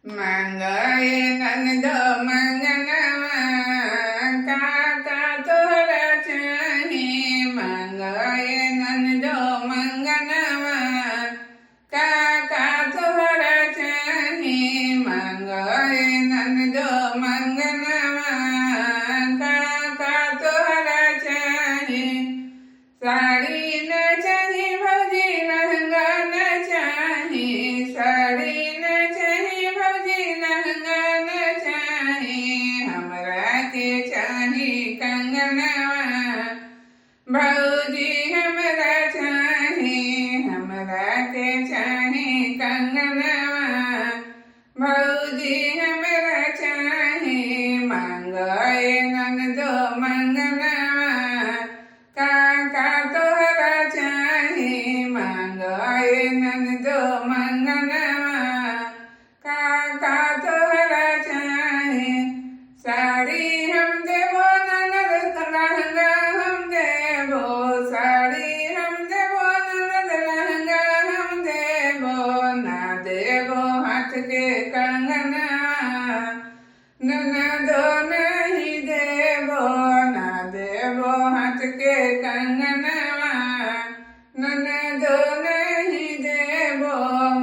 मंगए नंद मंगनवा काका तोहरा चाही मंगए नंद मंगनवा काका तोहरा चाही मंगए नंद मंगनवा काका तोहरा चाही साड़ी न चाही भौजी लहंगा न चाही साड़ी न चाही भौजी लहंगा न चाही हमरा के चाही कंगनवा भौजी हमरा के चाही कंगनवा भौजी हमरा चाही मंगए नंदो मंगनवा काका तोहरा चाही मंगए नंदो मंगनवा काका तोहरा चाही साड़ी हम देबो ननद लहंगा हम देबो साड़ी हम देबो ननद लहंगा हम देबो ना देबो हाथ के कंगना ननदो नहीं देबो ना देबो हाथ के कंगनवा ननदो नहीं देबो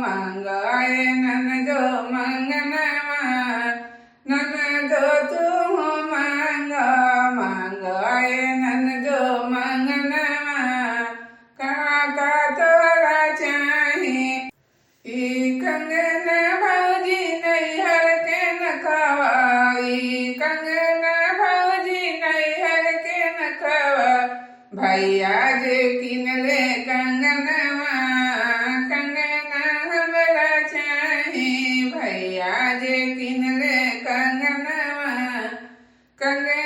मंगए ननदो मंगनवा ननदो तुम मंगए ननदो मंगनवा काका तोरा चाही ई कंगना भौजी नैहर के नखवा ई कंगना भौजी नैहर के नखवा भैया जे किनले कंगनवा कंगना हमरा चाही भैया जे किनले कंगनवा कंगना